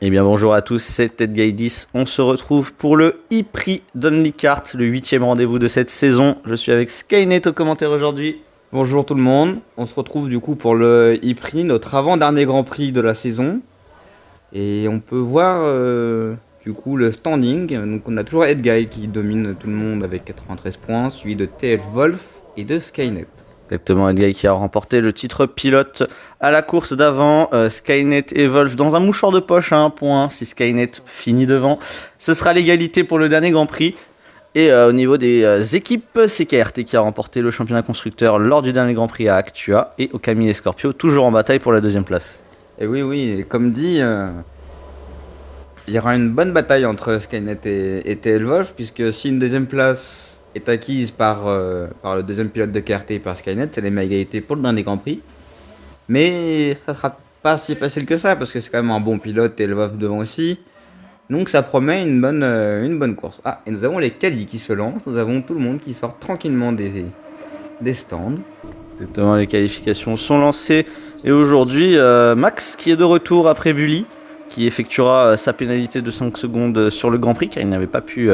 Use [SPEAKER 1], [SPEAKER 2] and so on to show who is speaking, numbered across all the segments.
[SPEAKER 1] Eh bien bonjour à tous, c'est Ted Gaidis. On se retrouve pour le e-prix d'Only Kart, le 8e rendez-vous de cette saison. Je suis avec Skynet au commentaire aujourd'hui.
[SPEAKER 2] Bonjour tout le monde, on se retrouve du coup pour le e-prix, notre avant-dernier Grand Prix de la saison. Et on peut voir du coup le standing. Donc on a toujours Edguy qui domine tout le monde avec 93 points, suivi de TF Wolf et de Skynet.
[SPEAKER 1] Exactement, Edguy qui a remporté le titre pilote à la course d'avant. Skynet et Wolf dans un mouchoir de poche à un point. Si Skynet finit devant, ce sera l'égalité pour le dernier Grand Prix. Et au niveau des équipes, c'est KRT qui a remporté le championnat constructeur lors du dernier Grand Prix à Actua. Et Okami et Scorpio toujours en bataille pour la deuxième place.
[SPEAKER 2] Et oui, et comme dit, il y aura une bonne bataille entre Skynet et TL Wolf, puisque si une deuxième place est acquise par le deuxième pilote de KRT et par Skynet, c'est les mêmes égalités pour le dernier Grand Prix. Mais ça sera pas si facile que ça, parce que c'est quand même un bon pilote et le Wolf devant aussi. Donc ça promet une bonne course. Ah, et nous avons les qualis qui se lancent, nous avons tout le monde qui sort tranquillement des stands.
[SPEAKER 1] Exactement, les qualifications sont lancées. Et aujourd'hui, Max qui est de retour après Bully, qui effectuera sa pénalité de 5 secondes sur le Grand Prix, car il n'avait pas pu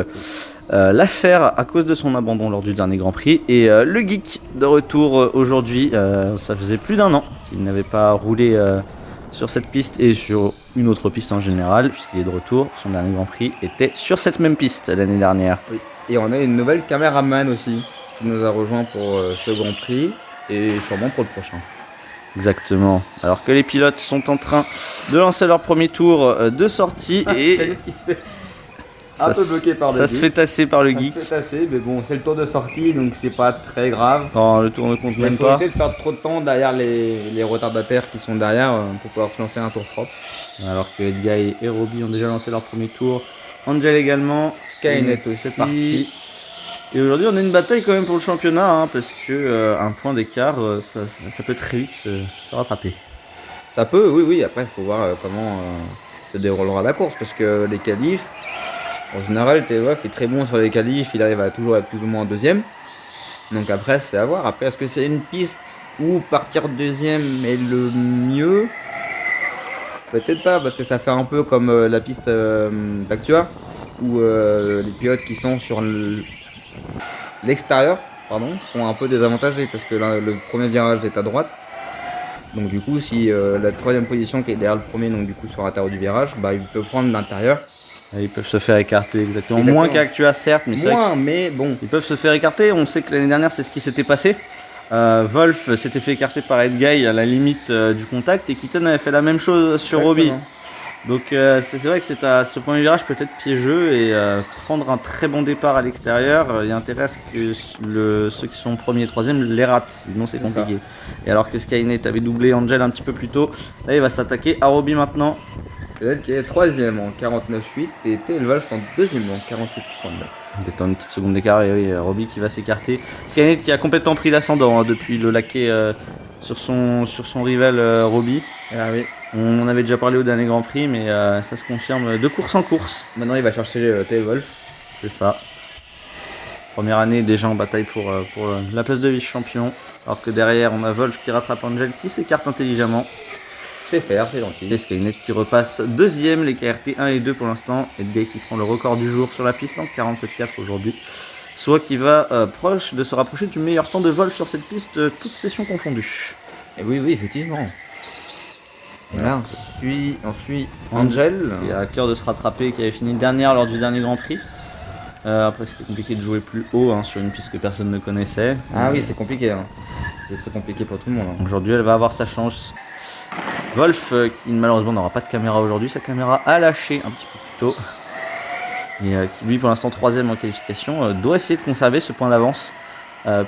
[SPEAKER 1] la faire à cause de son abandon lors du dernier Grand Prix. Et le Geek de retour aujourd'hui, ça faisait plus d'un an qu'il n'avait pas roulé sur cette piste et sur une autre piste en général, puisqu'il est de retour. Son dernier Grand Prix était sur cette même piste l'année dernière.
[SPEAKER 2] Oui. Et on a une nouvelle caméraman aussi, qui nous a rejoint pour ce Grand Prix, et sûrement pour le prochain.
[SPEAKER 1] Exactement. Alors que les pilotes sont en train de lancer leur premier tour de sortie et
[SPEAKER 2] qui se fait un peu bloqué par le
[SPEAKER 1] ça se fait tasser par le geek.
[SPEAKER 2] Ça se fait tasser, mais bon, c'est le tour de sortie, donc c'est pas très grave.
[SPEAKER 1] Non, le tour ne compte
[SPEAKER 2] Il
[SPEAKER 1] même
[SPEAKER 2] faut
[SPEAKER 1] pas.
[SPEAKER 2] éviter de perdre trop de temps derrière les retardataires qui sont derrière pour pouvoir se lancer un tour propre.
[SPEAKER 1] Alors que Edguy et Roby ont déjà lancé leur premier tour. Angel également.
[SPEAKER 2] Skynet aussi.
[SPEAKER 1] C'est parti. Et aujourd'hui, on a une bataille quand même pour le championnat, hein, parce que un point d'écart, ça peut très vite se rattraper.
[SPEAKER 2] Ça peut, oui. Après, il faut voir comment se déroulera la course, parce que les qualifs, en général, TWF est très bon sur les qualifs, il arrive à toujours être plus ou moins deuxième. Donc après, c'est à voir. Après, est-ce que c'est une piste où partir deuxième est le mieux? Peut-être pas, parce que ça fait un peu comme la piste d'Actua, où les pilotes qui sont sur l'extérieur sont un peu désavantagés, parce que là, le premier virage est à droite. Donc du coup, si la troisième position qui est derrière le premier, donc du coup sur l'intérieur du virage, bah il peut prendre l'intérieur.
[SPEAKER 1] Ils peuvent se faire écarter exactement. Moins qu'Actua certes, mais c'est
[SPEAKER 2] moins, mais bon.
[SPEAKER 1] Ils peuvent se faire écarter. On sait que l'année dernière, c'est ce qui s'était passé. Wolf s'était fait écarter par Edguy à la limite du contact et Keaton avait fait la même chose sur Roby. Donc c'est vrai que ce premier virage peut être piégeux et prendre un très bon départ à l'extérieur, il y a intérêt à ce que ceux qui sont premier et troisième les ratent, sinon c'est compliqué. Et alors que Skynet avait doublé Angel un petit peu plus tôt, là il va s'attaquer à Roby maintenant.
[SPEAKER 2] Skynet qui est troisième en 49.8 et TL Wolf en deuxième en 48.39.
[SPEAKER 1] Détend une petite seconde d'écart et oui, Roby qui va s'écarter. Skynet qui a complètement pris l'ascendant depuis le laquais sur son rival Roby.
[SPEAKER 2] Ah oui.
[SPEAKER 1] On en avait déjà parlé au dernier Grand Prix, mais ça se confirme de course en course.
[SPEAKER 2] Maintenant, il va chercher TL Wolf.
[SPEAKER 1] C'est ça. Première année déjà en bataille pour la place de vice-champion. Alors que derrière, on a Wolf qui rattrape Angel, qui s'écarte intelligemment.
[SPEAKER 2] C'est faire, c'est gentil.
[SPEAKER 1] Et Skynet qui repasse deuxième, les KRT 1 et 2 pour l'instant. Edguy qui prend le record du jour sur la piste en 47.4 aujourd'hui. Soit qui va proche de se rapprocher du meilleur temps de Wolf sur cette piste, toutes sessions confondues.
[SPEAKER 2] Et oui, effectivement. Et là, on suit Angel.
[SPEAKER 1] Qui a à cœur de se rattraper, qui avait fini dernière lors du dernier Grand Prix. Après, c'était compliqué de jouer plus haut sur une piste que personne ne connaissait.
[SPEAKER 2] Ah oui, c'est compliqué. Hein. C'est très compliqué pour tout le monde. Hein.
[SPEAKER 1] Aujourd'hui, elle va avoir sa chance. Wolf, qui malheureusement n'aura pas de caméra aujourd'hui, sa caméra a lâché un petit peu plus tôt. Et qui, lui, pour l'instant, troisième en qualification, doit essayer de conserver ce point d'avance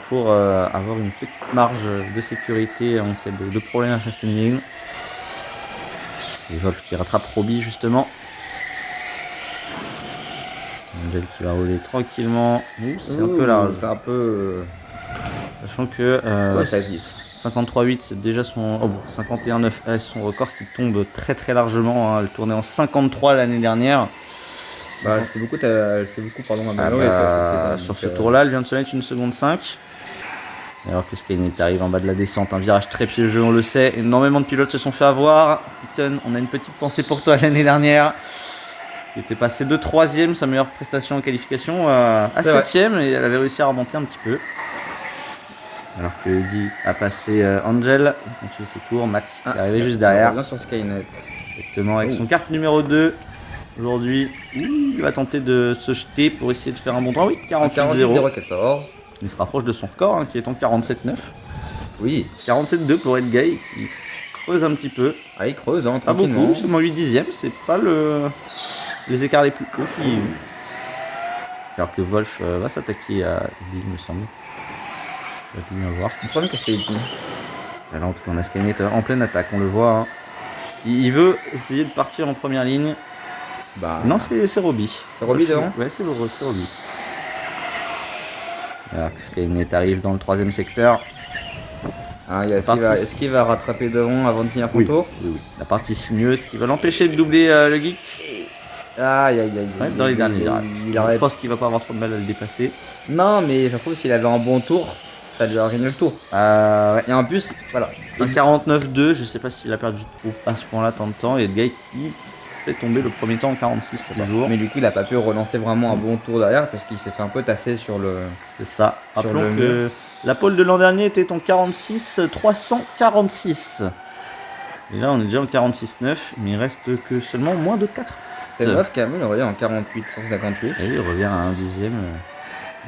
[SPEAKER 1] pour avoir une petite marge de sécurité en cas de problème à Fast Ending. Et Wolf qui rattrape Roby justement. Angel qui va rouler tranquillement. C'est un peu large.
[SPEAKER 2] C'est un peu.
[SPEAKER 1] Sachant que
[SPEAKER 2] 53.8
[SPEAKER 1] c'est déjà son. 51.9S, son record qui tombe très largement. Hein. Elle tournait en 53 l'année dernière.
[SPEAKER 2] Bah, c'est beaucoup, pardon,
[SPEAKER 1] sur ce tour-là, elle vient de se mettre 1 seconde 5. Alors que Skynet arrive en bas de la descente, un virage très piégeux, on le sait. Énormément de pilotes se sont fait avoir. Keaton, on a une petite pensée pour toi l'année dernière. Qui était passé de 3ème, sa meilleure prestation en qualification, à 7ème, et elle avait réussi à remonter un petit peu. Alors que Eddie a passé Angel, il continue ses tours. Max qui est arrivé juste derrière.
[SPEAKER 2] Bien sur Skynet.
[SPEAKER 1] Exactement, avec son carte numéro 2. Aujourd'hui, il va tenter de se jeter pour essayer de faire un bon temps. Oui, 48-0.
[SPEAKER 2] 14.
[SPEAKER 1] Il se rapproche de son record, qui est en 47-9.
[SPEAKER 2] Oui.
[SPEAKER 1] 47-2 pour Edguy qui creuse un petit peu.
[SPEAKER 2] Ah, il creuse, hein,
[SPEAKER 1] Pas
[SPEAKER 2] tranquillement.
[SPEAKER 1] beaucoup, seulement 8 dixièmes, c'est pas les écarts les plus hauts qu'il y ait eu. Alors que Wolf va s'attaquer à Eddie, il me semble. On va bien voir.
[SPEAKER 2] Il me semble que c'est Eddie.
[SPEAKER 1] Là, en tout cas, on a Skynet en pleine attaque, on le voit. Hein. Il veut essayer de partir en première ligne.
[SPEAKER 2] Bah.
[SPEAKER 1] Non, c'est Robbie.
[SPEAKER 2] C'est Robbie devant?
[SPEAKER 1] Ouais, c'est Robbie. Alors que Skynet arrive dans le 3ème secteur.
[SPEAKER 2] Ah, est-ce qu'il va rattraper devant avant de finir son tour?
[SPEAKER 1] Oui. La partie sinueuse qui va l'empêcher de doubler le geek.
[SPEAKER 2] Aïe.
[SPEAKER 1] Ouais, dans les derniers virages. Je pense qu'il va pas avoir trop de mal à le dépasser.
[SPEAKER 2] Non, mais je trouve s'il avait un bon tour, ça lui a ruiné le tour.
[SPEAKER 1] Ouais.
[SPEAKER 2] Et en plus, voilà.
[SPEAKER 1] Un 49-2, je sais pas s'il a perdu trop à ce point-là tant de temps. Et le gars qui fait tomber le premier temps en 46 toujours.
[SPEAKER 2] Mais du coup, il a pas pu relancer vraiment un bon tour derrière parce qu'il s'est fait un peu tasser sur le.
[SPEAKER 1] C'est ça. Rappelons que la pole de l'an dernier était en 46-346. Et là, on est déjà en 46-9, mais il reste que seulement moins de 4.
[SPEAKER 2] T9 quand même, il revient en 48-158.
[SPEAKER 1] Et il revient à un dixième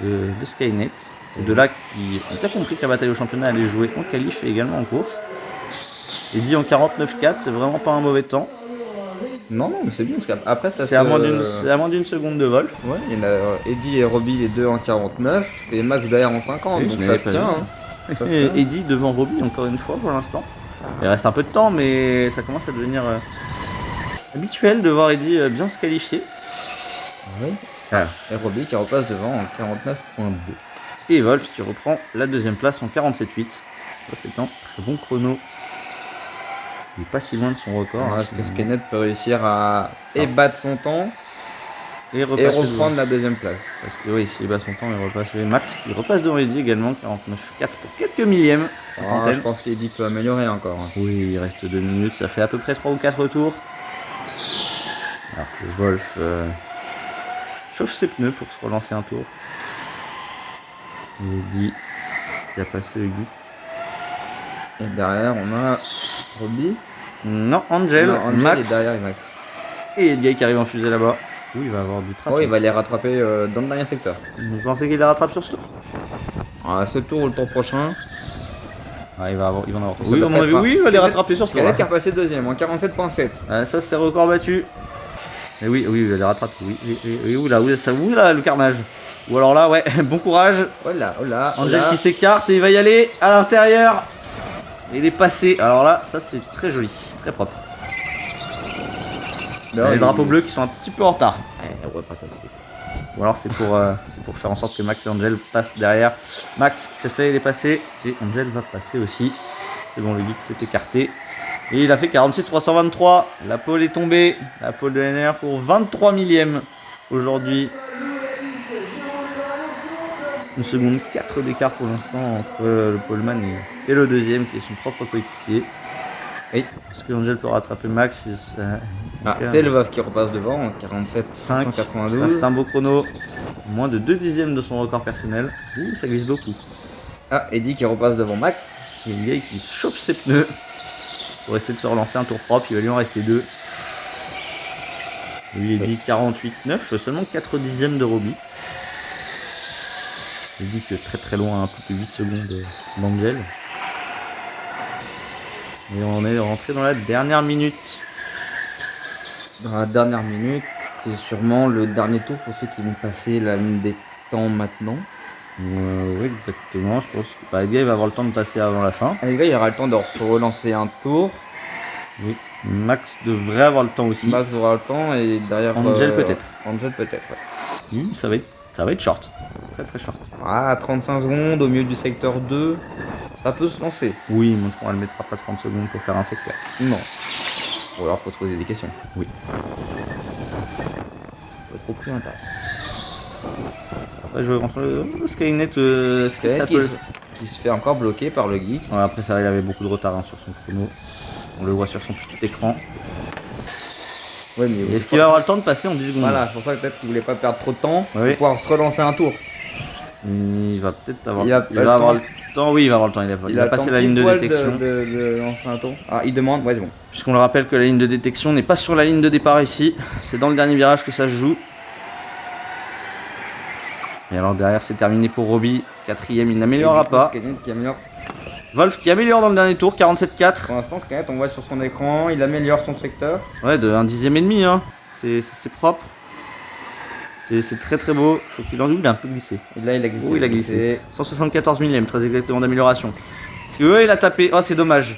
[SPEAKER 1] de Skynet. C'est de là qui ont bien compris que la bataille au championnat allait jouer en qualif et également en course. Et dit en 49-4, c'est vraiment pas un mauvais temps.
[SPEAKER 2] Non, mais c'est bien parce qu'après ça
[SPEAKER 1] c'est à moins d'une seconde de Wolf.
[SPEAKER 2] Ouais, il y en a Eddie et Robbie les deux en 49 et Max derrière en 50, donc ça se tient.
[SPEAKER 1] Et Eddie devant Robbie encore une fois pour l'instant. Il reste un peu de temps, mais ça commence à devenir habituel de voir Eddie bien se qualifier.
[SPEAKER 2] Oui. Et Robbie qui repasse devant en 49.2.
[SPEAKER 1] Et Wolf qui reprend la 2ème place en 47.8. Ça c'est un très bon chrono. Il est pas si loin de son record.
[SPEAKER 2] Est-ce que Skynet peut réussir à battre son temps et reprendre la 2ème place?
[SPEAKER 1] Parce que oui, s'il bat son temps, il repasse le Max qui repasse devant Eddie également, 49.4 pour quelques millièmes.
[SPEAKER 2] Je pense qu'Eddie peut améliorer encore.
[SPEAKER 1] Oui, il reste 2 minutes, ça fait à peu près 3 ou 4 tours. Alors que Wolf chauffe ses pneus pour se relancer un tour. Eddie qui a passé le guide.
[SPEAKER 2] Et derrière, on a Robbie.
[SPEAKER 1] Non, Angel Max.
[SPEAKER 2] Et derrière Max.
[SPEAKER 1] Et Edguy qui arrive en fusée là-bas. Oui, il va avoir du trafic.
[SPEAKER 2] Oh, il va les rattraper dans le dernier secteur.
[SPEAKER 1] Vous pensez qu'il les rattrape sur ce tour?
[SPEAKER 2] Ce tour ou le tour prochain.
[SPEAKER 1] Il va en avoir. Oui, à mon avis, oui, il va les rattraper sur ce tour.
[SPEAKER 2] Il est repassé 2ème en 47.7.
[SPEAKER 1] Ça, c'est record battu. Et oui, il va les rattraper. Oui, oula, le carnage. Ou alors là, ouais, bon courage.
[SPEAKER 2] Hola.
[SPEAKER 1] Angel qui s'écarte et il va y aller à l'intérieur. Il est passé. Alors là, ça c'est très joli, très propre. Les drapeaux bleus qui sont un petit peu en retard.
[SPEAKER 2] Ouais, pas ça, c'est...
[SPEAKER 1] Ou alors c'est pour faire en sorte que Max et Angel passent derrière. Max s'est fait, il est passé. Et Angel va passer aussi. C'est bon, le geek s'est écarté. Et il a fait 46-323. La pole est tombée. La pole de NR pour 23 millièmes aujourd'hui. Une seconde 4 d'écart pour l'instant entre le poleman et le deuxième qui est son propre coéquipier.
[SPEAKER 2] Oui.
[SPEAKER 1] Est-ce que Angel peut rattraper Max?
[SPEAKER 2] Delvov qui repasse devant en 47-592.
[SPEAKER 1] C'est un beau chrono. Moins de 2 dixièmes de son record personnel. Ça glisse beaucoup.
[SPEAKER 2] Eddie qui repasse devant Max.
[SPEAKER 1] Et le gars qui chauffe ses pneus pour essayer de se relancer un tour propre. Il va lui en rester 2. Lui il dit 48-9, seulement 4 dixièmes de Robbie. Il dit que très loin, un peu plus 8 secondes d'Angel. Et on est rentré dans la dernière minute.
[SPEAKER 2] Dans la dernière minute, c'est sûrement le dernier tour pour ceux qui vont passer la ligne des temps maintenant.
[SPEAKER 1] Oui, exactement. Je pense que Edguy va avoir le temps de passer avant la fin.
[SPEAKER 2] Edguy il aura le temps de se relancer un tour.
[SPEAKER 1] Oui. Max devrait avoir le temps aussi.
[SPEAKER 2] Max aura le temps et derrière...
[SPEAKER 1] Angel peut-être.
[SPEAKER 2] Angel peut-être, ouais.
[SPEAKER 1] Ça va être short. Très short.
[SPEAKER 2] 35 secondes au milieu du secteur 2. Ça peut se lancer.
[SPEAKER 1] Oui, montrons, elle ne mettra pas 30 secondes pour faire un secteur.
[SPEAKER 2] Non. Ou alors faut se poser des questions.
[SPEAKER 1] Oui.
[SPEAKER 2] Faut trop pris un tas.
[SPEAKER 1] Après, je vais rentrer le Skynet,
[SPEAKER 2] qui se fait encore bloquer par le geek.
[SPEAKER 1] Ouais, après ça, il avait beaucoup de retard sur son chrono. On le voit sur son petit écran.
[SPEAKER 2] Ouais, mais
[SPEAKER 1] Est-ce qu'il va avoir le temps de passer en 10 secondes?
[SPEAKER 2] Voilà, c'est pour ça que peut-être qu'il voulait pas perdre trop de temps pour
[SPEAKER 1] Oui.
[SPEAKER 2] pouvoir se relancer un tour.
[SPEAKER 1] Il va peut-être avoir,
[SPEAKER 2] Il va
[SPEAKER 1] avoir le temps. Oui, il va avoir le temps. Il va passer la ligne de détection.
[SPEAKER 2] De lancer un tour. Ah, il demande, ouais, c'est bon.
[SPEAKER 1] Puisqu'on le rappelle que la ligne de détection n'est pas sur la ligne de départ ici. C'est dans le dernier virage que ça se joue. Et alors derrière, c'est terminé pour Robbie. 4ème, il n'améliorera pas.
[SPEAKER 2] Qui améliore.
[SPEAKER 1] Wolf qui améliore dans le dernier tour, 47,4.
[SPEAKER 2] Pour l'instant, Skynet, on voit sur son écran, il améliore son secteur.
[SPEAKER 1] Ouais, de 1 dixième et demi. Hein. C'est propre. C'est très très beau. Faut qu'il en joue, il a un peu glissé.
[SPEAKER 2] Et là, il a glissé.
[SPEAKER 1] Oh, il a glissé. 174 millième, très exactement d'amélioration. Parce que il a tapé. Oh, c'est dommage.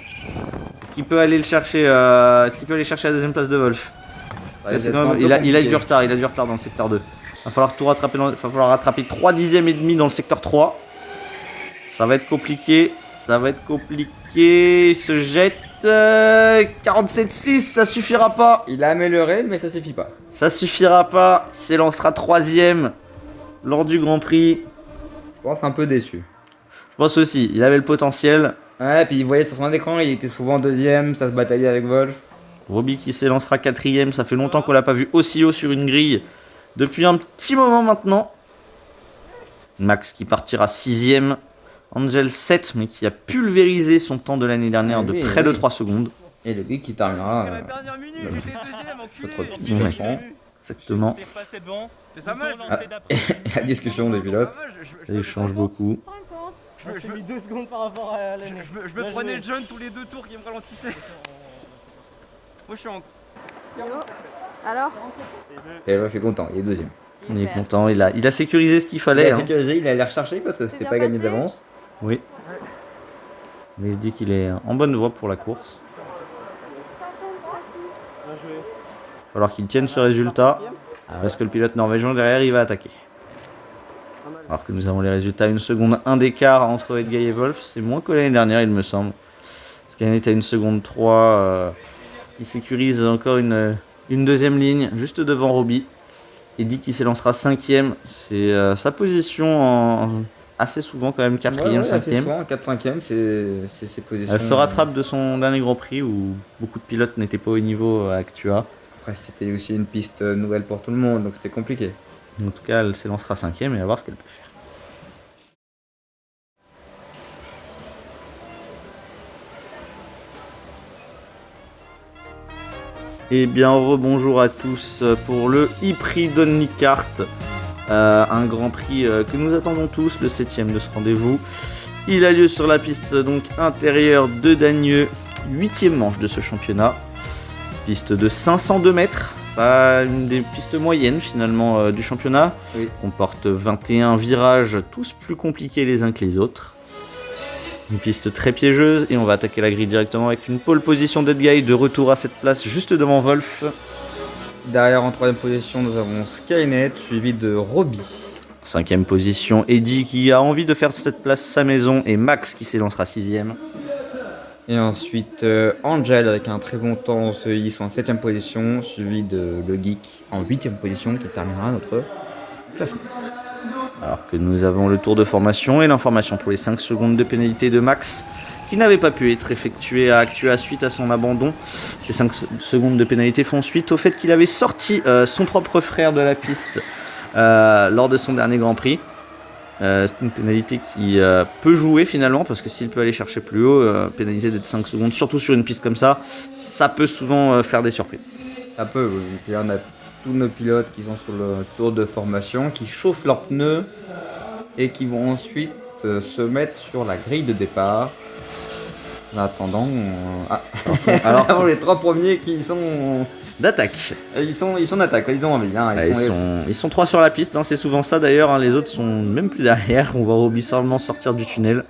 [SPEAKER 1] Est-ce qu'il peut aller le chercher Est-ce qu'il peut aller chercher la deuxième place de Wolf?
[SPEAKER 2] Ouais,
[SPEAKER 1] Il a du retard. Il a du retard dans le secteur 2. Va falloir tout rattraper. Va falloir rattraper 3 dixièmes et demi dans le secteur 3. Ça va être compliqué. Ça va être compliqué. Il se jette. 47,6, ça suffira pas.
[SPEAKER 2] Il a amélioré, mais ça suffit pas.
[SPEAKER 1] Ça suffira pas. S'élancera 3ème lors du Grand Prix.
[SPEAKER 2] Je pense un peu déçu.
[SPEAKER 1] Je pense aussi, il avait le potentiel.
[SPEAKER 2] Ouais, puis il voyait sur son écran, il était souvent deuxième, ça se bataillait avec Wolf.
[SPEAKER 1] Robbie qui s'élancera 4ème, ça fait longtemps qu'on l'a pas vu aussi haut sur une grille. Depuis un petit moment maintenant. Max qui partira 6ème. Angel 7, mais qui a pulvérisé son temps de l'année dernière de près de 3 secondes.
[SPEAKER 2] Et le geek qui terminera notre petit classement.
[SPEAKER 1] Exactement.
[SPEAKER 2] La discussion des pilotes.
[SPEAKER 1] Ça échange beaucoup.
[SPEAKER 3] Je me suis mis 2 secondes par rapport à l'année.
[SPEAKER 4] Je me prenais le jeune tous les 2 tours qui me ralentissait. Moi je suis en...
[SPEAKER 5] Alors
[SPEAKER 2] Wolf est content, il est deuxième.
[SPEAKER 1] Il est content, il a sécurisé ce qu'il fallait.
[SPEAKER 2] Il a sécurisé, il a l'air recherché parce que c'était
[SPEAKER 5] bien
[SPEAKER 2] pas gagné
[SPEAKER 5] passé
[SPEAKER 2] d'avance.
[SPEAKER 1] Oui. Mais il se dit qu'il est en bonne voie pour la course. Il va falloir qu'il tienne ce résultat. Parce que le pilote norvégien derrière, il va attaquer. Alors que nous avons les résultats à 1 seconde 1 d'écart entre Edguy et Wolf. C'est moins que l'année dernière, il me semble. Skynet est à 1 seconde 3. Qui sécurise encore une deuxième ligne juste devant Robbie. Eddy qui s'élancera 5ème. C'est sa position assez souvent quand même 4ème, 5ème.
[SPEAKER 2] 4-5ème, c'est ses positions.
[SPEAKER 1] Elle se rattrape de son dernier Grand Prix où beaucoup de pilotes n'étaient pas au niveau à Actua.
[SPEAKER 2] Après, c'était aussi une piste nouvelle pour tout le monde, donc c'était compliqué.
[SPEAKER 1] En tout cas, elle s'élancera 5ème et à voir ce qu'elle peut faire. Eh bien, rebonjour à tous pour le e-prix d'Onlycart. Un grand prix que nous attendons tous, le 7ème de ce rendez-vous. Il a lieu sur la piste donc intérieure de Dagneux, 8ème manche de ce championnat. Piste de 502 mètres, pas une des pistes moyennes finalement du championnat.
[SPEAKER 2] Oui.
[SPEAKER 1] Comporte 21 virages, tous plus compliqués les uns que les autres. Une piste très piégeuse et on va attaquer la grille directement avec une pole position d'Edguy de retour à cette place juste devant Wolf.
[SPEAKER 2] Derrière en 3ème position, nous avons Skynet suivi de Robbie.
[SPEAKER 1] 5ème position, Eddy qui a envie de faire cette place sa maison et Max qui s'élancera 6ème.
[SPEAKER 2] Et ensuite Angel avec un très bon temps se hisse en 7ème position, suivi de le geek en 8ème position qui terminera notre classement.
[SPEAKER 1] Alors que nous avons le tour de formation et l'information pour les 5 secondes de pénalité de Max qui n'avait pas pu être effectué à Actua suite à son abandon. Ces 5 secondes de pénalité font suite au fait qu'il avait sorti son propre frère de la piste lors de son dernier Grand Prix. C'est une pénalité qui peut jouer finalement parce que s'il peut aller chercher plus haut, pénaliser d'être 5 secondes, surtout sur une piste comme ça peut souvent faire des surprises.
[SPEAKER 2] Ça peut, oui. Puis là, on a tous nos pilotes qui sont sur le tour de formation, qui chauffent leurs pneus et qui vont ensuite se mettre sur la grille de départ. En attendant, alors les 3 premiers qui sont
[SPEAKER 1] D'attaque.
[SPEAKER 2] ils sont d'attaque, ils ont envie. Hein,
[SPEAKER 1] Ils sont 3 sur la piste, hein, c'est souvent ça d'ailleurs. Hein, les autres sont même plus derrière. On va Robbie seulement sortir du tunnel.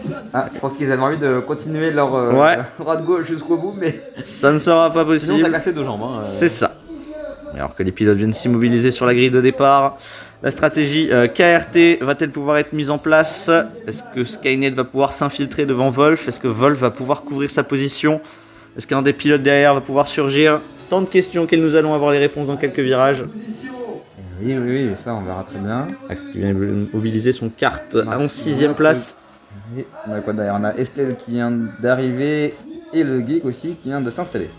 [SPEAKER 2] Je pense qu'ils avaient envie de continuer leur droite gauche jusqu'au bout, mais
[SPEAKER 1] Ça ne sera pas
[SPEAKER 2] sinon ça
[SPEAKER 1] possible.
[SPEAKER 2] cassait 2 jambes. Hein,
[SPEAKER 1] C'est ça. Alors que les pilotes viennent s'immobiliser sur la grille de départ, la stratégie KRT va-t-elle pouvoir être mise en place? Est-ce que Skynet va pouvoir s'infiltrer devant Wolf? Est-ce que Wolf va pouvoir couvrir sa position? Est-ce qu'un des pilotes derrière va pouvoir surgir? Tant de questions auxquelles nous allons avoir les réponses dans quelques virages.
[SPEAKER 2] Oui, ça on verra très bien.
[SPEAKER 1] Max qui vient mobiliser son kart en 6ème place.
[SPEAKER 2] Et on a quoi derrière? On a Estelle qui vient d'arriver et le geek aussi qui vient de s'installer.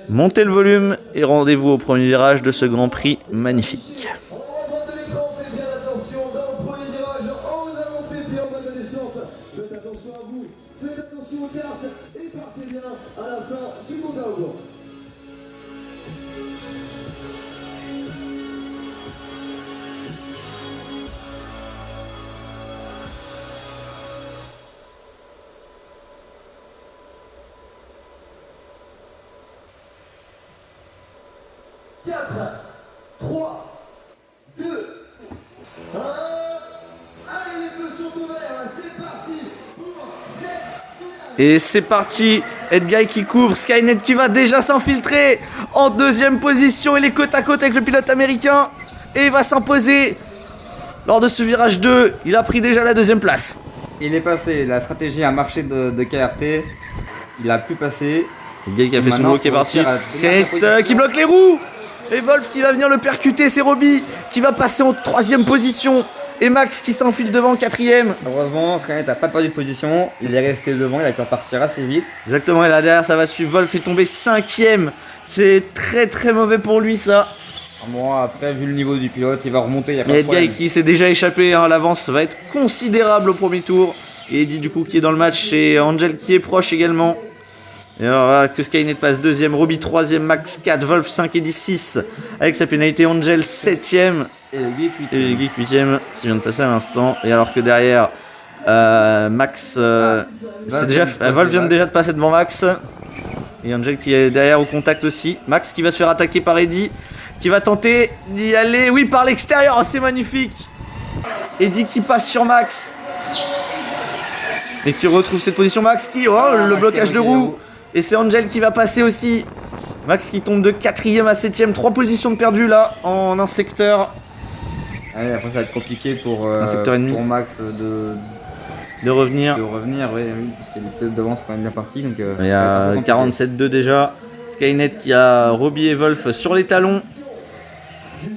[SPEAKER 1] Montez le volume et rendez-vous au premier virage de ce Grand Prix magnifique.
[SPEAKER 6] Faites bien attention dans le premier virage, en haut de la montée puis en bas de la descente. Faites attention à vous, faites attention aux cartes et partez bien à la fin du compte à rebours. Quatre, 3, 2, 1. Allez, les feux sont ouverts, c'est parti pour cette.
[SPEAKER 1] Et c'est parti, Edguy qui couvre, Skynet qui va déjà s'infiltrer en deuxième position. Il est côte à côte avec le pilote américain et il va s'imposer lors de ce virage 2. Il a pris déjà la deuxième place.
[SPEAKER 2] Il est passé, la stratégie a marché de KRT. Il a pu passer.
[SPEAKER 1] Edguy qui a
[SPEAKER 2] Et
[SPEAKER 1] fait son
[SPEAKER 2] maintenant,
[SPEAKER 1] bloc qui est
[SPEAKER 2] faut
[SPEAKER 1] parti.
[SPEAKER 2] réussir à tenir
[SPEAKER 1] Skynet
[SPEAKER 2] sa position.
[SPEAKER 1] qui bloque les roues. Et Wolf qui va venir le percuter, c'est Roby qui va passer en troisième position. Et Max qui s'enfile devant, quatrième.
[SPEAKER 2] Heureusement, Skynet n'a pas perdu de position. Il est resté devant, il a pu repartir assez vite.
[SPEAKER 1] Exactement, et là derrière ça va suivre. Wolf est tombé cinquième. C'est très très mauvais pour lui ça.
[SPEAKER 2] Bon, après, vu le niveau du pilote, il va remonter, il n'y a pas
[SPEAKER 1] Et
[SPEAKER 2] de
[SPEAKER 1] Edguy
[SPEAKER 2] problème.
[SPEAKER 1] qui s'est déjà échappé, hein, l'avance va être considérable au premier tour. Et Eddie du coup qui est dans le match et Angel qui est proche également. Et alors voilà, que Skynet passe deuxième, Roby troisième, Max 4, Wolf 5 et 10 6 avec sa pénalité, Angel 7ème
[SPEAKER 2] Et le geek 8.
[SPEAKER 1] et le Geek 8ème qui vient de passer à l'instant. Et alors que derrière Max, c'est déjà, Wolf vient déjà de passer devant Max. Et Angel qui est derrière au contact aussi. Max qui va se faire attaquer par Eddie, qui va tenter d'y aller, oui, par l'extérieur, oh, c'est magnifique. Eddie qui passe sur Max et qui retrouve cette position. Max qui, le blocage de roue. Et c'est Angel qui va passer aussi. Max qui tombe de 4ème à 7ème, 3 positions de perdu là en un secteur.
[SPEAKER 2] Allez, après, ça va être compliqué pour,
[SPEAKER 1] Un secteur et demi.
[SPEAKER 2] pour Max
[SPEAKER 1] De revenir.
[SPEAKER 2] de revenir, oui, parce qu'il était devant, c'est quand même bien parti. Donc,
[SPEAKER 1] Il y a 47-2 déjà. Skynet qui a Roby et Wolf sur les talons.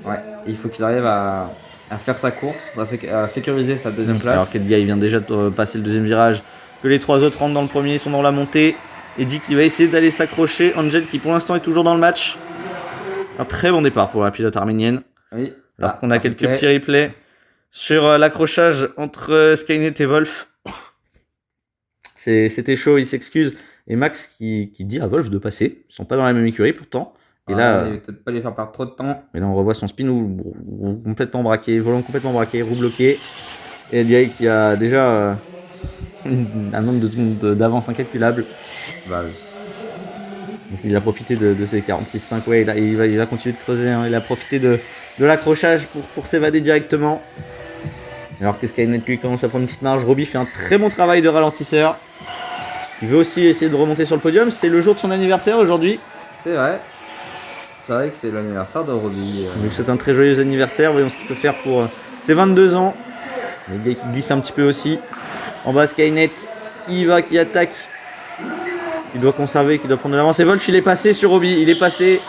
[SPEAKER 2] Ouais, et il faut qu'il arrive à faire sa course, à sécuriser sa deuxième place.
[SPEAKER 1] Alors qu'Edguy vient déjà de passer le deuxième virage. Que les trois autres rentrent dans le premier, ils sont dans la montée. Eddie qui va essayer d'aller s'accrocher. Angel qui pour l'instant est toujours dans le match. Un très bon départ pour la pilote arménienne.
[SPEAKER 2] Oui.
[SPEAKER 1] Alors qu'on a quelques petits replays sur l'accrochage entre Skynet et Wolf. C'était chaud, il s'excuse. Et Max qui dit à Wolf de passer. Ils sont pas dans la même écurie pourtant. Et là,
[SPEAKER 2] il va peut-être pas les faire perdre trop de temps.
[SPEAKER 1] mais là on revoit son spin roue complètement braqué, volant complètement braqué, roue bloquée. Et Edguy qui a déjà un nombre de secondes d'avance incalculable.
[SPEAKER 2] Bah,
[SPEAKER 1] Il a profité de ses 46,5, ouais, il va continuer de creuser, hein. Il a profité de l'accrochage pour s'évader directement. Alors que Skynet lui commence à prendre une petite marge, Roby fait un très bon travail de ralentisseur. Il veut aussi essayer de remonter sur le podium, c'est le jour de son anniversaire aujourd'hui.
[SPEAKER 2] c'est vrai. C'est vrai que c'est l'anniversaire de Roby.
[SPEAKER 1] On lui souhaite un très joyeux anniversaire, voyons ce qu'il peut faire pour ses 22 ans. Le gars qui glisse un petit peu aussi. En bas Skynet qui y va, qui attaque. Qui doit conserver, qui doit prendre de l'avance. Et Wolf il est passé sur Roby, il est passé.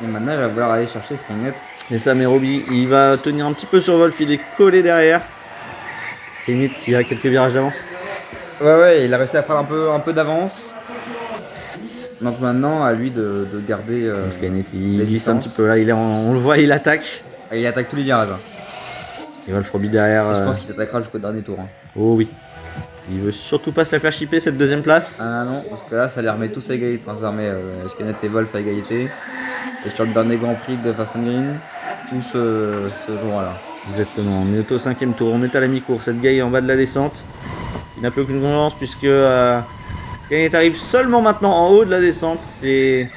[SPEAKER 2] Et maintenant, il va vouloir aller chercher Skynet.
[SPEAKER 1] Et ça, mais Roby, il va tenir un petit peu sur Wolf, il est collé derrière. Skynet qui a quelques virages d'avance.
[SPEAKER 2] Ouais, il a réussi à prendre un peu d'avance. Donc maintenant, à lui de garder.
[SPEAKER 1] Skynet
[SPEAKER 2] les
[SPEAKER 1] il glisse un
[SPEAKER 2] distances.
[SPEAKER 1] petit peu là, on le voit, il attaque.
[SPEAKER 2] Et il attaque tous les virages. Hein.
[SPEAKER 1] Et Wolf Roby derrière.
[SPEAKER 2] Je pense qu'il attaquera jusqu'au dernier tour. Hein.
[SPEAKER 1] Oh oui. Il veut surtout pas se la faire chipper cette deuxième place.
[SPEAKER 2] Ah non, parce que là, ça les remet tous à égalité. Enfin, ça remet Skynet et Wolf à égalité. Et sur le dernier Grand Prix de Fast and Green, tout ce jour-là.
[SPEAKER 1] Exactement, on est au 5ème tour, on est à la mi-course. Cette gars est en bas de la descente. Il n'a plus aucune concurrence puisque Skynet arrive seulement maintenant en haut de la descente. C'est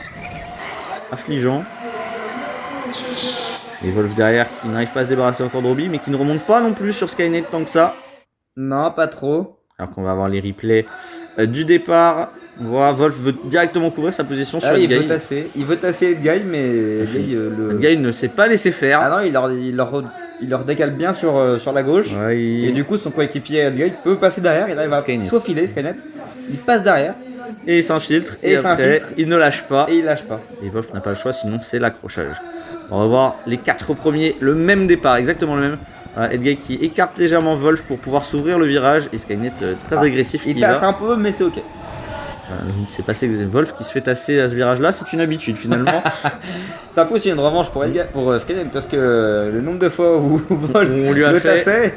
[SPEAKER 1] affligeant. Et Wolf derrière qui n'arrive pas à se débarrasser encore de Roby, mais qui ne remonte pas non plus sur Skynet tant que ça.
[SPEAKER 2] Non, pas trop.
[SPEAKER 1] Alors qu'on va avoir les replays du départ. Voilà, Wolf veut directement couvrir sa position sur
[SPEAKER 2] Il veut
[SPEAKER 1] Edguy.
[SPEAKER 2] tasser. Il veut tasser Edguy, mais Edguy,
[SPEAKER 1] Edguy ne s'est pas laissé faire.
[SPEAKER 2] Ah non, il leur décale bien sur la gauche.
[SPEAKER 1] Ouais,
[SPEAKER 2] Et du coup, son coéquipier Edguy peut passer derrière. Et là, il va
[SPEAKER 1] Skynet.
[SPEAKER 2] s'aufiler, Skynet. Il passe derrière
[SPEAKER 1] Et il s'infiltre.
[SPEAKER 2] Et
[SPEAKER 1] Et,
[SPEAKER 2] il
[SPEAKER 1] après,
[SPEAKER 2] s'infiltre.
[SPEAKER 1] il ne lâche pas.
[SPEAKER 2] et il lâche pas.
[SPEAKER 1] Et Wolf n'a pas le choix, sinon c'est l'accrochage. On va voir les 4 premiers, le même départ, exactement le même. Voilà, Edguy qui écarte légèrement Wolf pour pouvoir s'ouvrir le virage. Et Skynet très agressif.
[SPEAKER 2] Il
[SPEAKER 1] qui va.
[SPEAKER 2] tasse un peu, mais c'est ok.
[SPEAKER 1] Il s'est passé Wolf qui se fait tasser à ce virage-là. C'est une habitude finalement.
[SPEAKER 2] C'est un peu aussi une revanche pour Skynet parce que le nombre de fois où Wolf
[SPEAKER 1] On lui a
[SPEAKER 2] le
[SPEAKER 1] fait.
[SPEAKER 2] tassait.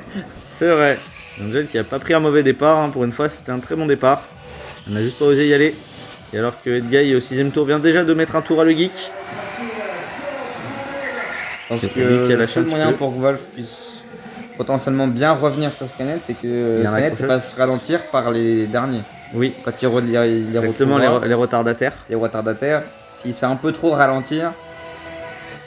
[SPEAKER 1] C'est vrai. Angel qui a pas pris un mauvais départ. Pour une fois, c'était un très bon départ. On n'a juste pas osé y aller. Et alors que Edguy au 6ème tour vient déjà de mettre un tour à le geek.
[SPEAKER 2] Parce
[SPEAKER 1] C'est
[SPEAKER 2] que
[SPEAKER 1] lui qui a
[SPEAKER 2] le
[SPEAKER 1] lâché un
[SPEAKER 2] seul
[SPEAKER 1] petit
[SPEAKER 2] moyen
[SPEAKER 1] peu.
[SPEAKER 2] pour que Wolf puisse potentiellement bien revenir sur Skynet, c'est que
[SPEAKER 1] Il y en a
[SPEAKER 2] Skynet
[SPEAKER 1] qu'un
[SPEAKER 2] se
[SPEAKER 1] seul.
[SPEAKER 2] fasse ralentir par les derniers.
[SPEAKER 1] Oui,
[SPEAKER 2] Quand il
[SPEAKER 1] exactement,
[SPEAKER 2] retrouve
[SPEAKER 1] les retardataires.
[SPEAKER 2] les retardataires, s'il se fait un peu trop ralentir,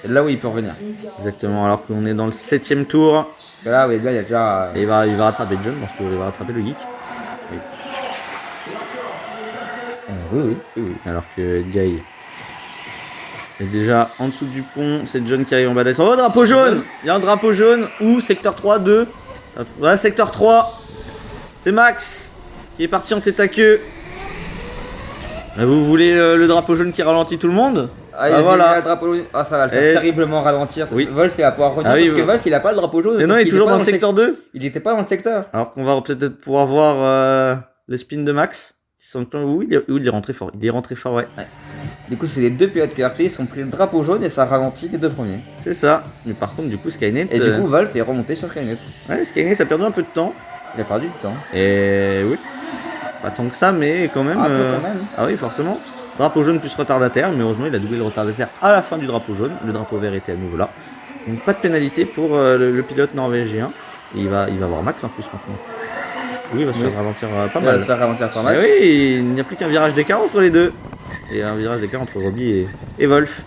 [SPEAKER 2] c'est là où il peut revenir.
[SPEAKER 1] Exactement, alors qu'on est dans le 7ème tour.
[SPEAKER 2] Parce que là, oui, là, il y a déjà.
[SPEAKER 1] Et il va rattraper John parce qu'il va rattraper le geek.
[SPEAKER 2] Oui.
[SPEAKER 1] Alors que Edguy est déjà en dessous du pont. C'est John qui arrive en bas de la descente. Oh, drapeau jaune! Il y a un drapeau jaune. Ou secteur 3, 2. Ouais, secteur 3. C'est Max qui est parti en tête à queue. Vous voulez le drapeau jaune qui ralentit tout le monde?
[SPEAKER 2] Ah,
[SPEAKER 1] Bah voilà.
[SPEAKER 2] le drapeau jaune. Ah, ça va le faire
[SPEAKER 1] Et-
[SPEAKER 2] terriblement ralentir.
[SPEAKER 1] Oui.
[SPEAKER 2] Wolf, il va pouvoir revenir
[SPEAKER 1] Ah oui,
[SPEAKER 2] parce que Wolf, il a pas le drapeau jaune.
[SPEAKER 1] Et non,
[SPEAKER 2] parce
[SPEAKER 1] il est
[SPEAKER 2] qu'il
[SPEAKER 1] toujours
[SPEAKER 2] pas
[SPEAKER 1] dans le secteur 2.
[SPEAKER 2] Il était pas dans le secteur.
[SPEAKER 1] Alors qu'on va peut-être pouvoir voir le spin de Max. Où il est rentré fort. Il est rentré fort, ouais.
[SPEAKER 2] Du coup, c'est les deux pilotes KRT, ils sont pris le drapeau jaune et ça ralentit les deux premiers.
[SPEAKER 1] C'est ça. Mais par contre, du coup, Skynet.
[SPEAKER 2] Et du coup, Wolf est remonté sur Skynet.
[SPEAKER 1] Ouais, Skynet a perdu un peu de temps.
[SPEAKER 2] Il a perdu du temps.
[SPEAKER 1] Et oui. Pas tant que ça, mais quand même.
[SPEAKER 2] Un peu quand même.
[SPEAKER 1] Ah oui, forcément. Drapeau jaune plus retardataire, mais heureusement, il a doublé le retardataire à la fin du drapeau jaune. Le drapeau vert était à nouveau là. Donc, pas de pénalité pour le pilote norvégien. Et il va voir Max en plus maintenant. Oui, il va se faire ralentir pas
[SPEAKER 2] Il va
[SPEAKER 1] mal.
[SPEAKER 2] se faire ralentir pas mal.
[SPEAKER 1] Et oui, il n'y a plus qu'un virage d'écart entre les deux. Et un virage d'écart entre Robbie et Wolf.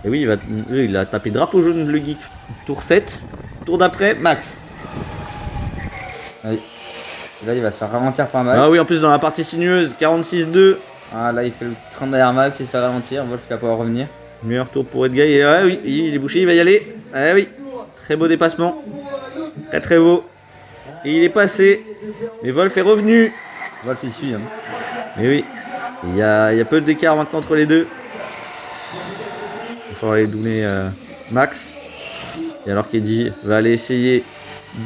[SPEAKER 1] Et oui, il a tapé drapeau jaune le geek. Tour 7. Tour d'après, Max.
[SPEAKER 2] Oui. Et là, il va se faire ralentir pas mal.
[SPEAKER 1] Ah oui, en plus dans la partie sinueuse, 46-2.
[SPEAKER 2] Ah, là, il fait le petit train derrière Max, il se fait ralentir. Wolf, il va pouvoir revenir.
[SPEAKER 1] Meilleur tour pour Edguy. Et ouais, oui, il est bouché, il va y aller. Ah oui, très beau dépassement. Très très beau. Et il est passé. Mais Wolf est revenu.
[SPEAKER 2] Wolf, il suit. Hein.
[SPEAKER 1] Mais oui, il y a peu d'écart maintenant entre les deux. Il va falloir aller doubler Max. Et alors qu'Eddie va aller essayer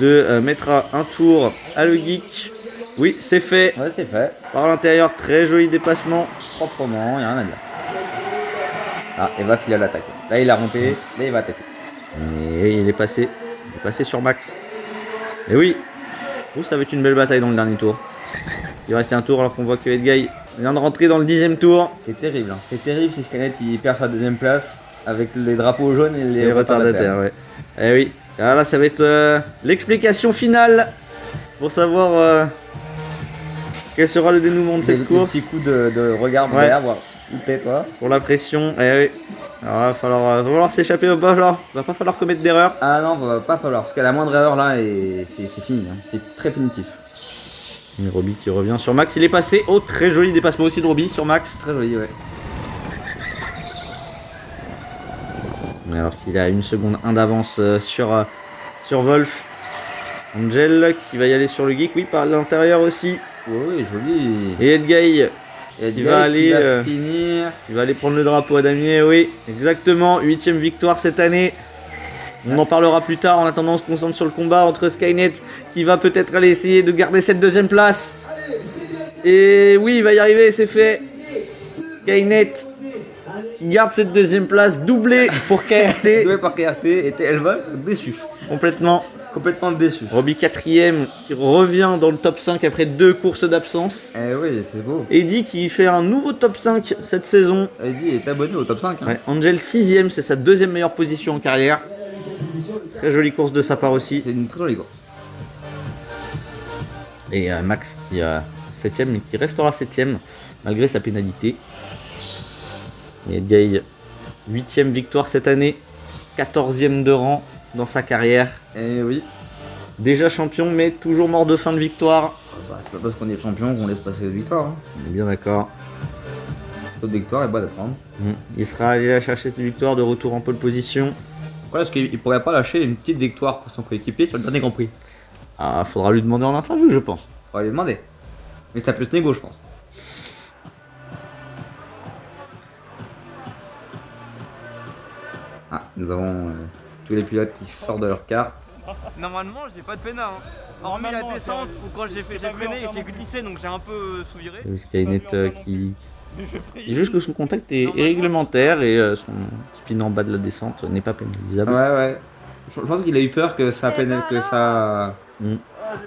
[SPEAKER 1] de mettre un tour à le geek. Oui, c'est fait.
[SPEAKER 2] Ouais, c'est fait.
[SPEAKER 1] Par l'intérieur, très joli dépassement.
[SPEAKER 2] Proprement, il a rien à dire. Ah, et Wolf, il a l'attaque. Là, il a monté, là, il va attaquer.
[SPEAKER 1] Mais il est passé. Il est passé sur Max. Et oui. Oh, ça va être une belle bataille dans le dernier tour. Il va rester un tour alors qu'on voit que Edguy vient de rentrer dans le 10ème tour.
[SPEAKER 2] C'est terrible. Hein. C'est terrible si Skynet il perd sa deuxième place avec les drapeaux jaunes et les
[SPEAKER 1] Les
[SPEAKER 2] retardataires.
[SPEAKER 1] retardataires, ouais. Eh oui. Alors là, ça va être l'explication finale pour savoir quel sera le dénouement de cette course.
[SPEAKER 2] Petit coup de regard
[SPEAKER 1] Ouais.
[SPEAKER 2] derrière, voir où t'es toi.
[SPEAKER 1] Pour la pression. Eh oui. Alors là, va falloir s'échapper. Va pas falloir commettre d'erreur.
[SPEAKER 2] Ah non, va pas falloir, parce qu'à la moindre erreur là, c'est fini. Hein. C'est très punitif.
[SPEAKER 1] Et Robbie qui revient sur Max. Il est passé. Oh, très joli dépassement aussi de Robbie sur Max.
[SPEAKER 2] Très joli, ouais.
[SPEAKER 1] Alors qu'il a 1 seconde 1 d'avance sur Wolf. Angel qui va y aller sur le geek. Oui, par l'intérieur aussi.
[SPEAKER 2] Oui, joli.
[SPEAKER 1] Et Edguy
[SPEAKER 2] Et
[SPEAKER 1] qui va aller
[SPEAKER 2] finir.
[SPEAKER 1] qui va aller prendre le drapeau à damier. Oui, exactement. 8ème victoire cette année. On en parlera plus tard. En attendant, on se concentre sur le combat entre Skynet qui va peut-être aller essayer de garder cette deuxième place. Et oui, il va y arriver, c'est fait. Skynet qui garde cette deuxième place, doublée pour KRT.
[SPEAKER 2] Doué par KRT et Elva déçu.
[SPEAKER 1] Complètement.
[SPEAKER 2] Complètement déçu.
[SPEAKER 1] Robbie 4ème qui revient dans le top 5 après 2 courses d'absence.
[SPEAKER 2] Eh oui, c'est beau.
[SPEAKER 1] Eddie qui fait un nouveau top 5 cette saison.
[SPEAKER 2] Eddie est abonné au top 5. Hein.
[SPEAKER 1] Ouais, Angel 6ème, c'est sa deuxième meilleure position en carrière. Très jolie course de sa part aussi.
[SPEAKER 2] C'est une très jolie course.
[SPEAKER 1] Et Max qui est 7ème mais qui restera 7ème malgré sa pénalité. Et Edguy 8ème victoire cette année, 14ème de rang dans sa carrière.
[SPEAKER 2] Eh oui.
[SPEAKER 1] Déjà champion mais toujours mort de fin de victoire.
[SPEAKER 2] Bah, c'est pas parce qu'on est champion qu'on laisse passer les victoires. Hein.
[SPEAKER 1] On est bien d'accord.
[SPEAKER 2] Toute victoire est bonne à prendre.
[SPEAKER 1] Il sera allé la chercher cette victoire de retour en pole position.
[SPEAKER 2] Après, est-ce qu'il pourrait pas lâcher une petite victoire pour son coéquipier sur le dernier Grand Prix?
[SPEAKER 1] Ah, faudra lui demander en interview, je pense.
[SPEAKER 2] Faudrait lui demander. Mais ça peut se négo, je pense. Ah, nous avons tous les pilotes qui sortent de leur carte.
[SPEAKER 4] Normalement, j'ai pas de pénal. Hein. Hormis la descente où quand j'ai freiné et j'ai glissé, donc j'ai un peu sous-viré.
[SPEAKER 1] Le Skynet qui juste que son contact est réglementaire et son spin en bas de la descente n'est pas pénalisable.
[SPEAKER 2] Ouais. Je pense qu'il a eu peur que ça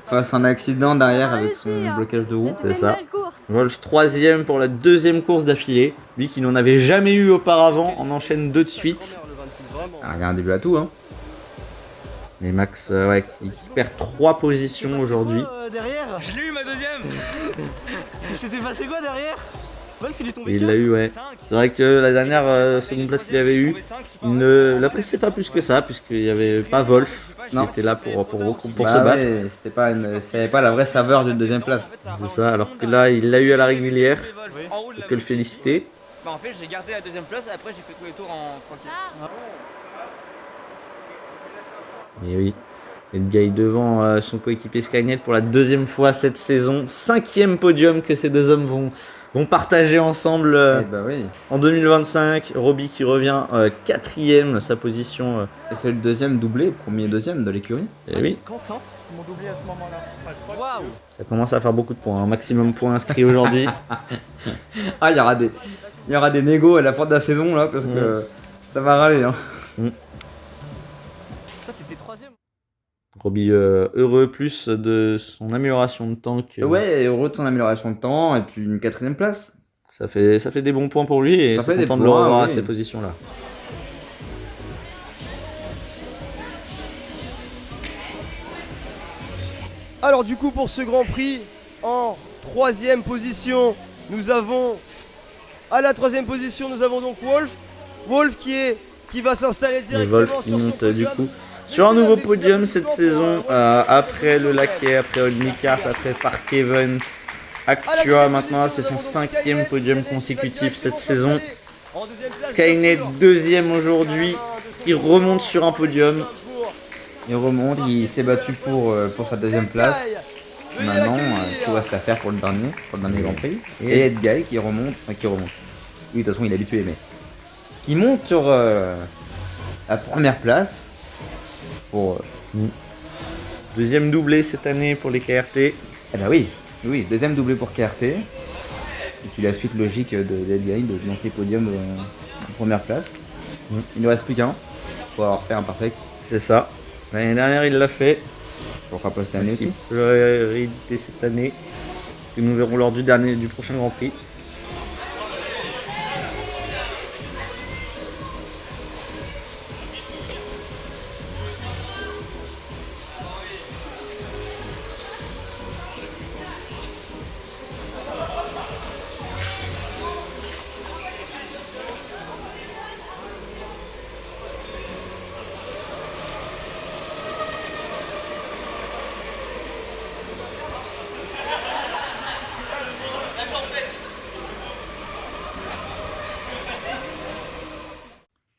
[SPEAKER 2] fasse un accident derrière avec son blocage de roue.
[SPEAKER 1] C'est ça. Wolf 3ème pour la 2ème course d'affilée. Lui qui n'en avait jamais eu auparavant, en enchaîne 2 de suite.
[SPEAKER 2] Ah, il y a un début à tout, hein.
[SPEAKER 1] Et Max qui perd 3 positions aujourd'hui.
[SPEAKER 3] Derrière.
[SPEAKER 4] Je l'ai eu ma deuxième.
[SPEAKER 3] Il s'était passé quoi derrière? Wolf il est tombé.
[SPEAKER 1] Et il l'a eu, ouais. C'est vrai que la dernière seconde place qu'il avait eue, il ne l'appréciait pas plus que ça, puisqu'il n'y avait pas Wolf qui était là pour se battre.
[SPEAKER 2] Ça n'avait pas la vraie saveur d'une deuxième place.
[SPEAKER 1] C'est ça, alors que là, il l'a eu à la régulière. On peut le féliciter.
[SPEAKER 4] Bah en fait, j'ai gardé la deuxième place et après j'ai fait tous les tours en tranquille.
[SPEAKER 1] Et oui, Edguy devant son coéquipier Skynet pour la 2ème fois cette saison. 5ème podium que ces deux hommes vont partager ensemble en 2025. Robbie qui revient 4ème, sa position.
[SPEAKER 2] Et c'est le deuxième doublé, premier et deuxième de l'écurie.
[SPEAKER 1] Et oui.
[SPEAKER 3] Quentin, ils m'ont doublé à ce moment-là. Waouh.
[SPEAKER 1] Ça commence à faire beaucoup de points, un maximum points inscrits aujourd'hui.
[SPEAKER 2] Ah, il y aura des négos à la fin de la saison là parce que ça va râler. Hein.
[SPEAKER 3] Toi t'étais 3ème.
[SPEAKER 1] Robbie heureux plus de son amélioration de temps que...
[SPEAKER 2] Ouais, heureux de son amélioration de temps et puis une 4ème place.
[SPEAKER 1] Ça fait des bons points pour lui et c'est content de le revoir à ces positions-là.
[SPEAKER 6] Alors du coup pour ce Grand Prix, en 3ème position, nous avons... À la 3ème position, nous avons donc Wolf. Wolf qui va s'installer directement
[SPEAKER 1] Wolf qui
[SPEAKER 6] sur son
[SPEAKER 1] monte
[SPEAKER 6] podium.
[SPEAKER 1] du coup sur un nouveau podium cette saison, après le Laquais, après Old Micart, après Park Event, Actua maintenant, c'est son 5ème podium consécutif cette saison. Skynet 2ème aujourd'hui, qui remonte sur un podium.
[SPEAKER 2] Il remonte, il s'est battu pour sa 2ème place. Maintenant, tout reste à faire pour le dernier Grand Prix. Et Edguy qui remonte. Oui, de toute façon, il est habitué, mais qui monte sur la première place. Pour
[SPEAKER 1] 2ème doublé cette année pour les KRT.
[SPEAKER 2] Eh ben oui, 2ème doublé pour KRT. Et puis la suite logique d'Edguy de lancer les podiums en première place. Il ne reste plus qu'un pour avoir fait un parfait.
[SPEAKER 1] C'est ça. L'année dernière, il l'a fait.
[SPEAKER 2] Pourquoi pas cette année aussi?
[SPEAKER 1] Je l'aurais réédité cette année. Ce que nous verrons lors du prochain Grand Prix.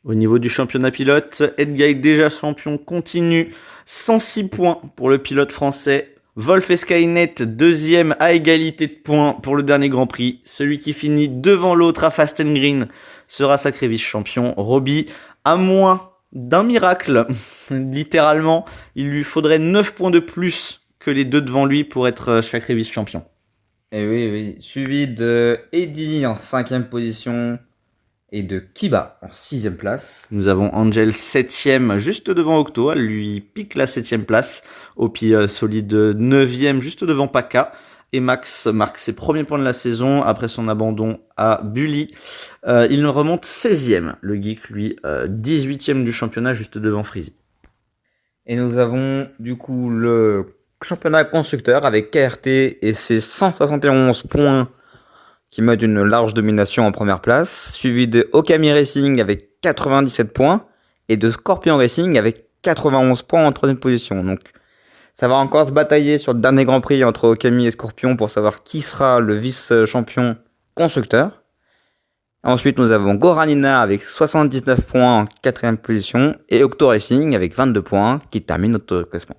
[SPEAKER 1] Au niveau du championnat pilote, Edguy déjà champion continue, 106 points pour le pilote français. Wolf et Skynet 2ème à égalité de points pour le dernier Grand Prix. Celui qui finit devant l'autre à Fast and Green sera sacré vice-champion. Robbie, à moins d'un miracle, littéralement, il lui faudrait 9 points de plus que les deux devant lui pour être sacré vice-champion.
[SPEAKER 2] Et oui, suivi de Eddie en 5ème position. Et de Kiba en 6ème place.
[SPEAKER 1] Nous avons Angel 7ème, juste devant Octo. Elle lui pique la 7ème place. Opi solide 9ème, juste devant Paka. Et Max marque ses premiers points de la saison après son abandon à Bully. Il remonte 16ème. Le Geek, lui, 18ème du championnat, juste devant Freezy.
[SPEAKER 2] Et nous avons du coup le championnat constructeur avec KRT et ses 171 points qui mettent une large domination en première place, suivi de Okami Racing avec 97 points et de Scorpion Racing avec 91 points en 3ème position. Donc ça va encore se batailler sur le dernier Grand Prix entre Okami et Scorpion pour savoir qui sera le vice-champion constructeur. Ensuite nous avons Goranina avec 79 points en 4ème position et Octo Racing avec 22 points qui termine notre classement.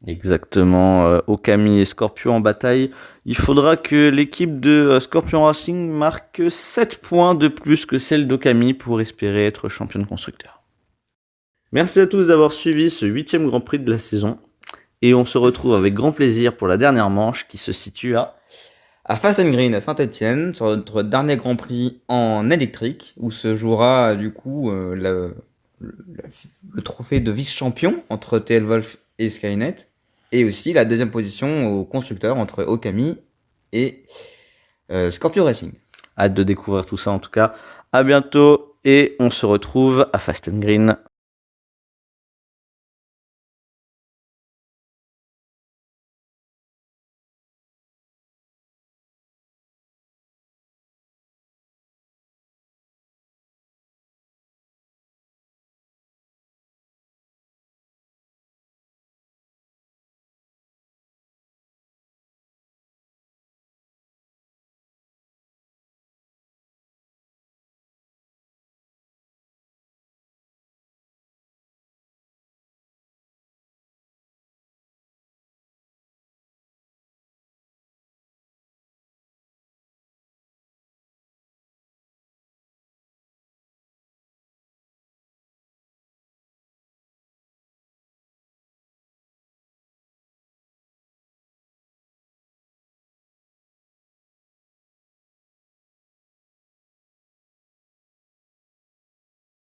[SPEAKER 1] Exactement, Okami et Scorpion en bataille. Il faudra que l'équipe de Scorpion Racing marque 7 points de plus que celle d'Okami pour espérer être championne constructeur. Merci à tous d'avoir suivi ce 8e Grand Prix de la saison. Et on se retrouve avec grand plaisir pour la dernière manche qui se situe
[SPEAKER 2] à Fast and Green à Saint-Etienne, sur notre dernier Grand Prix en électrique, où se jouera du coup le trophée de vice-champion entre TL Wolf et Skynet, et aussi la deuxième position au constructeur entre Okami et Scorpio Racing.
[SPEAKER 1] Hâte de découvrir tout ça en tout cas. À bientôt et on se retrouve à Fast and Green.